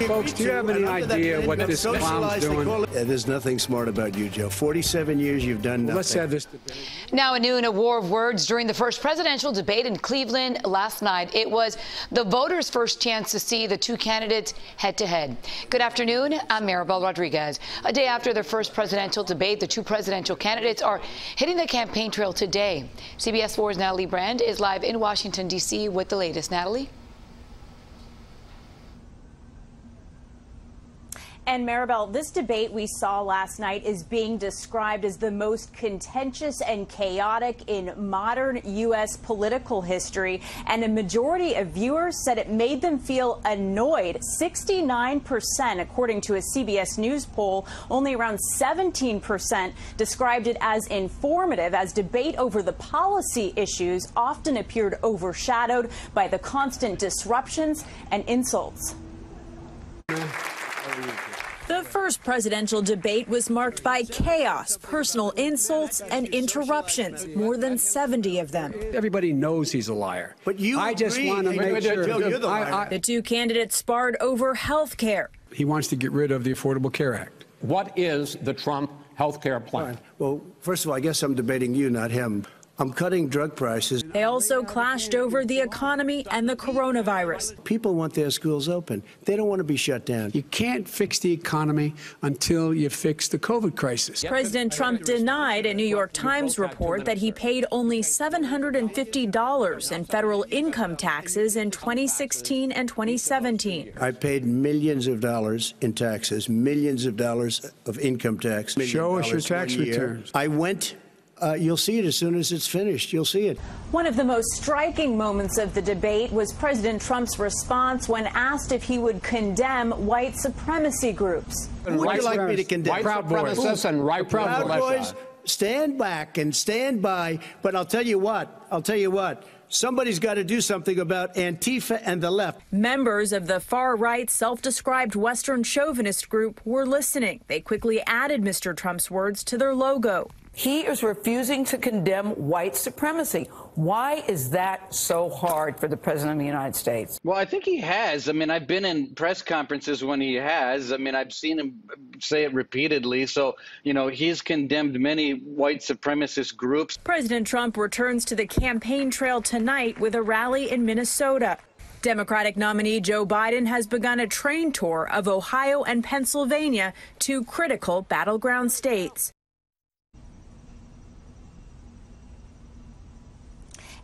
Folks, do you have any idea what this clown's doing? There's nothing smart about you, Joe. 47 years you've done nothing. Let's have this debate. Now at noon, a war of words during the first presidential debate in Cleveland last night. It was the voters' first chance to see the two candidates head-to-head. Good afternoon. I'm Maribel Rodriguez. A day after their first presidential debate, the two presidential candidates are hitting the campaign trail today. CBS 4's Natalie Brand is live in Washington, D.C. with the latest. Natalie? And Maribel, this debate we saw last night is being described as the most contentious and chaotic in modern U.S. political history. And a majority of viewers said it made them feel annoyed. 69%, according to a CBS News poll, only around 17% described it as informative, as debate over the policy issues often appeared overshadowed by the constant disruptions and insults. The first presidential debate was marked by chaos, personal insults, and interruptions, more than 70 of them. Everybody knows he's a liar. But you I just want to make sure. Joe, you're the liar. The two candidates sparred over health care. He wants to get rid of the Affordable Care Act. What is the Trump health care plan? Well, first of all, I guess I'm debating you, not him. I'm cutting drug prices. They also clashed over the economy and the coronavirus. People want their schools open. They don't want to be shut down. You can't fix the economy until you fix the COVID crisis. President Trump denied a New York Times report that he paid only $750 in federal income taxes in 2016 and 2017. I paid millions of dollars in taxes, millions of dollars of income tax. Show us your tax returns. I went. You'll see it as soon as it's finished. You'll see it. One of the most striking moments of the debate was President Trump's response when asked if he would condemn white supremacy groups. Who would you like me to condemn? White supremacists and right Proud Boys, stand back and stand by. But I'll tell you what. Somebody's got to do something about Antifa and the left. Members of the far-right, self-described Western chauvinist group were listening. They quickly added Mr. Trump's words to their logo. He is refusing to condemn white supremacy. Why is that so hard for the President of the United States? Well, I think he has. I mean, I've been in press conferences when he has. I mean, I've seen him say it repeatedly. So, you know, he's condemned many white supremacist groups. President Trump returns to the campaign trail tonight with a rally in Minnesota. Democratic nominee Joe Biden has begun a train tour of Ohio and Pennsylvania, two critical battleground states.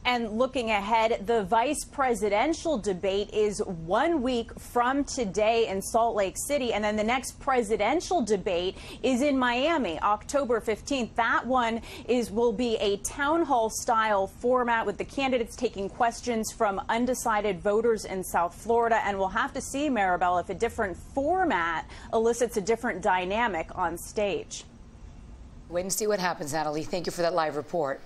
And looking ahead, the vice presidential debate is 1 week from today in Salt Lake City. And then the next presidential debate is in Miami, October 15th. That one will be a town hall style format with the candidates taking questions from undecided voters in South Florida. And we'll have to see, Maribel, if a different format elicits a different dynamic on stage. Wait and see what happens, Natalie. Thank you for that live report.